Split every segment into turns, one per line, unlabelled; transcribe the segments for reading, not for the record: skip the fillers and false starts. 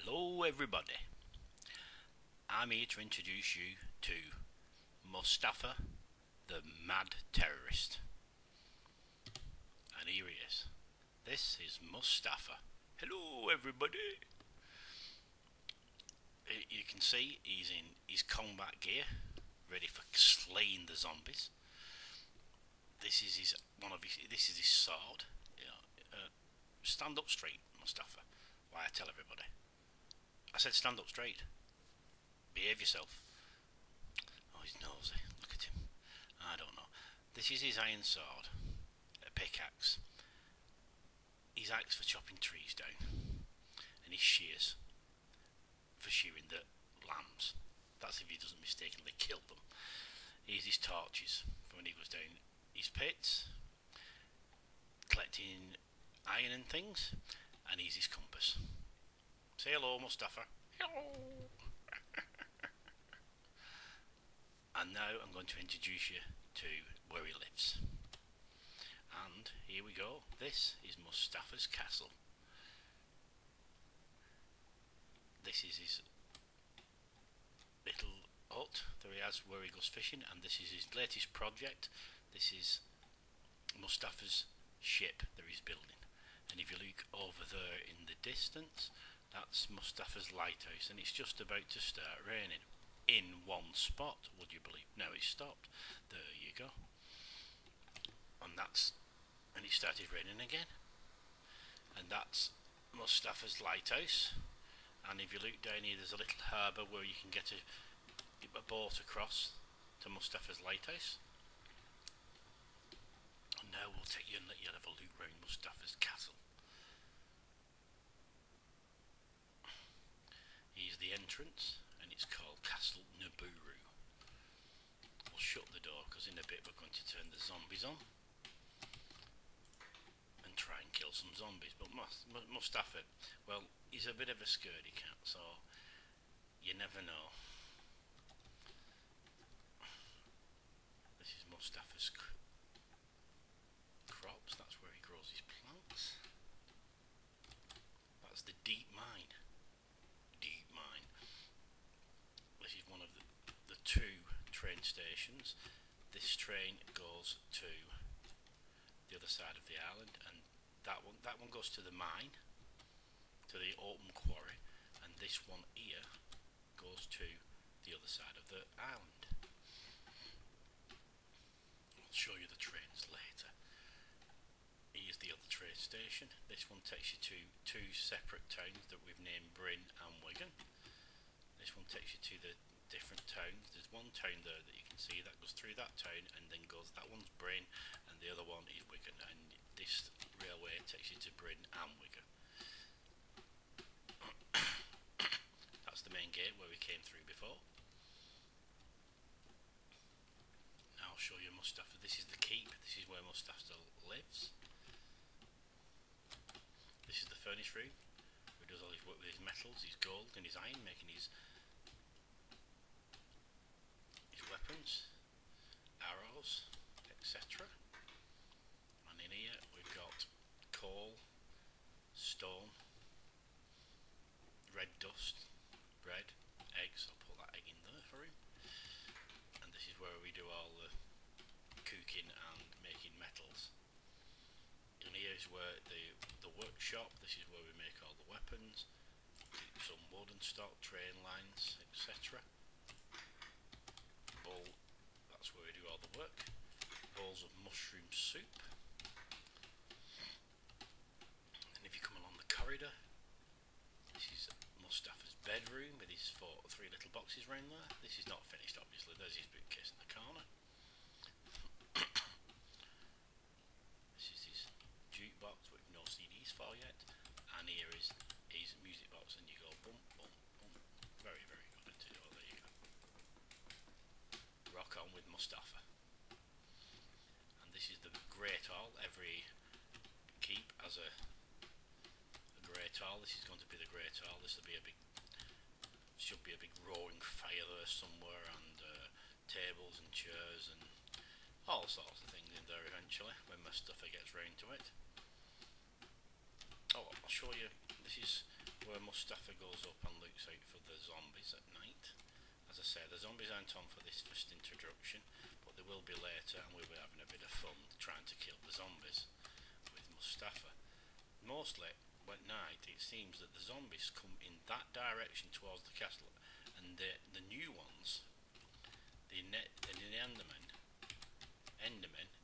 Hello everybody, I'm here to introduce you to Mustaffa, the mad terrorist. And here he is. This is Mustaffa. Hello everybody. You can see he's in his combat gear, ready for slaying the zombies. This is his sword. Stand up straight, Mustaffa. Why I tell everybody. I said stand up straight. Behave yourself. Oh, he's nosy. Look at him. I don't know. This is his iron sword. A pickaxe. His axe for chopping trees down. And his shears for shearing the lambs. That's if he doesn't mistakenly kill them. Here's his torches for when he goes down his pits, collecting iron and things. And here's his compass. Say hello, Mustaffa. Hello. And now I'm going to introduce you to where he lives. And here we go. This is Mustaffa's castle. This is his little hut that he has where he goes fishing, and this is his latest project. This is Mustaffa's ship that he's building. And if you look over there in the distance, that's Mustaffa's lighthouse, and it's just about to start raining. In one spot, would you believe? Now it's stopped. There you go. And it started raining again. And that's Mustaffa's lighthouse. And if you look down here, there's a little harbour where you can get a boat across to Mustaffa's lighthouse. And now we'll take you and let you have a look round Mustaffa's castle. Here's the entrance, and it's called Castle Niburu. We'll shut the door because in a bit we're going to turn the zombies on and try and kill some zombies. But Mustaffa, well, he's a bit of a scaredy cat, so you never know. This is Mustaffa's crops. That's where he grows his plants. That's the deep mine. This is one of the two train stations. This train goes to the other side of the island, and that one goes to the mine, to the open quarry, and this one here goes to the other side of the island. I'll show you the trains later. Here's the other train station. This one takes you to two separate towns that we've named Bryn and Wigan. This one takes you to the different towns. There's one town there that you can see that goes through that town and then goes, that one's Bryn and the other one is Wigan, and this railway takes you to Bryn and Wigan. That's the main gate where we came through before. Now I'll show you Mustaffa. This is the keep. This is where Mustaffa lives. This is the furnace room. He does all his work with his metals, his gold and his iron, making his weapons, arrows, etc. And in here we've got coal, stone, red dust, bread, eggs. I'll put that egg in there for him. And this is where we do all the cooking and making metals. And here is where the workshop. This is where we make all the weapons, some wood and stock, train lines, etc. Bowl, that's where we do all the work. Bowls of mushroom soup. And if you come along the corridor, this is Mustaffa's bedroom with his three little boxes round there. This is not finished, obviously. There's his bookcase in the corner. This is his jukebox with no CDs for yet. And here is his music box, and you go boom, boom, boom. Very, very good. Oh, there you go. Rock on with Mustaffa. And this is the Great Hall. Every keep has a Great Hall. This is going to be the Great Hall. This will be should be a big roaring fire there somewhere, and tables and chairs and all sorts of things in there eventually when Mustaffa gets round to it. Oh, I'll show you. This is where Mustaffa goes up and looks out for the zombies at night. As I say, the zombies aren't on for this first introduction, but they will be later, and we'll be having a bit of fun trying to kill the zombies with Mustaffa. Mostly at night it seems that the zombies come in that direction towards the castle, and the new ones, the Endermen,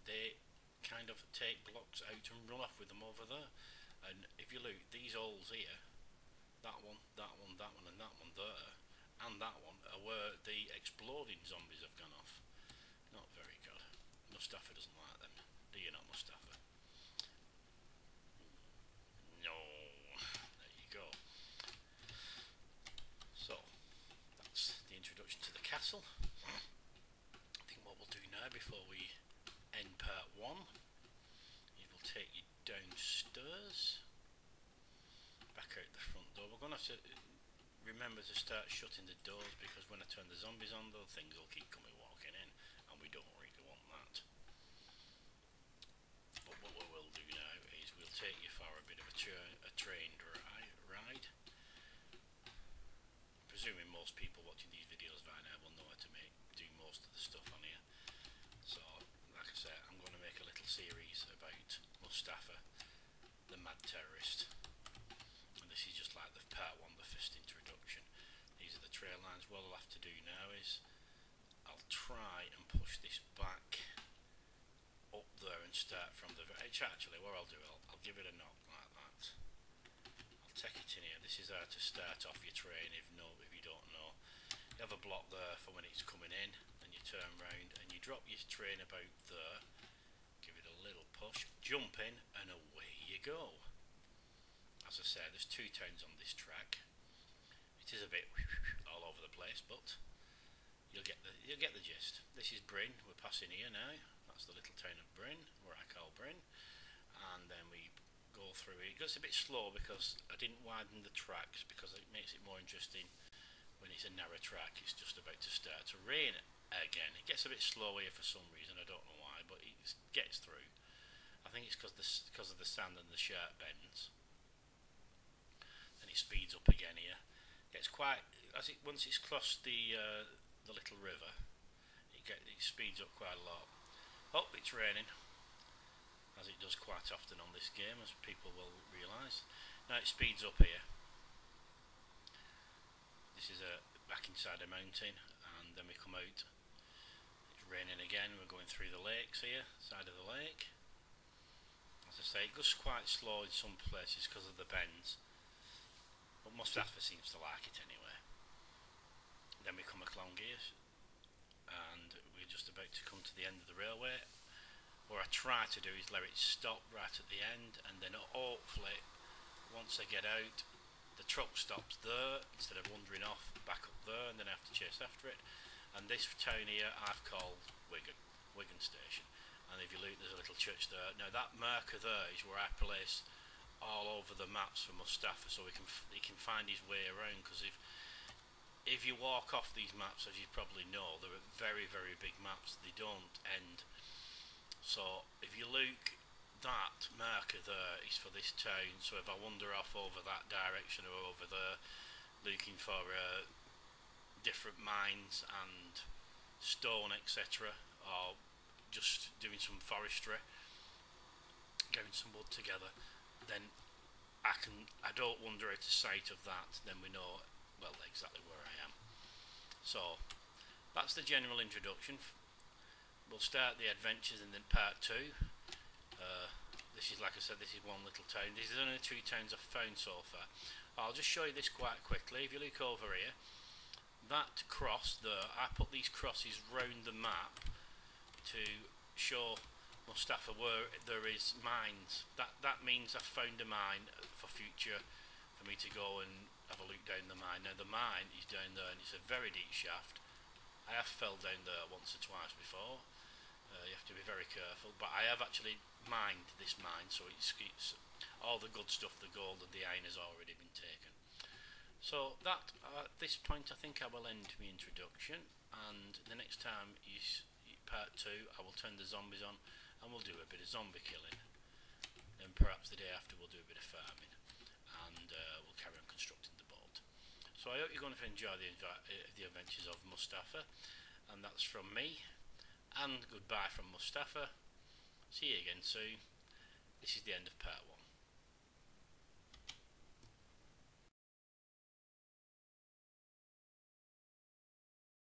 they kind of take blocks out and run off with them over there. And if you look, these holes here, that one, that one, that one, and that one there, and that one are where the exploding zombies have gone off. Not very good. Mustaffa doesn't like them. Do you not, Mustaffa? No. There you go. So, that's the introduction to the castle. I think what we'll do now, before we end part 1, is we'll take you downstairs, back out the front door. We're going to have to remember to start shutting the doors, because when I turn the zombies on, those things will keep coming walking in, and we don't really want that. But what we will do now is we'll take you for a bit of a train ride. Presuming most people watching these videos by now will know how to do most of the stuff on here. So, like I said, I'm going to make a little series about Mustaffa, the mad terrorist. And this is just like the part 1, the first introduction. These are the trail lines. What I'll have to do now is I'll try and push this back up there and start from the... Actually, what I'll do, I'll give it a knock like that. I'll take it in here. This is how to start off your train if you don't know. You have a block there for when it's coming in, and you turn round and you drop your train about there, give it a little push, jump in, and away you go. As I said, there's 2 towns on this track. It is a bit all over the place, but you'll get the gist. This is Bryn. We're passing here now. That's the little town of Bryn, where I call Bryn. And then we go through it. It goes a bit slow because I didn't widen the tracks, because it makes it more interesting when it's a narrow track. It's just about to start to rain again. It gets a bit slow here for some reason. I don't know why, but it gets through. I think it's because of the sand and the sharp bends. Then it speeds up again here. It's quite once it's crossed the little river, it speeds up quite a lot. Oh, it's raining, as it does quite often on this game, as people will realise. Now it speeds up here. This is back inside a mountain, and then we come out. It's raining again. We're going through the lakes here, side of the lake. As I say, it goes quite slow in some places because of the bends, but Mustaffa seems to like it anyway. Then we come along here, and we're just about to come to the end of the railway. What I try to do is let it stop right at the end, and then hopefully once I get out, the truck stops there instead of wandering off back up there, and then I have to chase after it. And this town here I've called Wigan Station. And if you look, there's a little church there. Now that marker there is where I place all over the maps for Mustaffa, so he can find his way around. Because if you walk off these maps, as you probably know, they're very, very big maps. They don't end. So if you look, that marker there is for this town. So if I wander off over that direction or over there, looking for different mines and stone, etc., or just doing some forestry, getting some wood together, then I don't wander out of sight of that. Then we know, well, exactly where I am. So that's the general introduction. We'll start the adventures in part 2. This is, like I said, this is one little town. These are only 2 towns I've found so far. I'll just show you this quite quickly. If you look over here, that cross there, I put these crosses round the map to show Mustaffa where there is mines. That means I've found a mine for future, for me to go and have a look down the mine. Now the mine is down there, and it's a very deep shaft. I have fell down there once or twice before. You have to be very careful, but I have actually mined this mine, so it's all the good stuff, the gold and the iron, has already been taken. So that at this point I think I will end my introduction, and the next time is part 2. I will turn the zombies on and we'll do a bit of zombie killing, and perhaps the day after we'll do a bit of farming. and we'll carry on constructing the boat. So I hope you're going to enjoy the adventures of Mustaffa, and that's from me, and goodbye from Mustaffa. See you again soon. This is the end of part 1.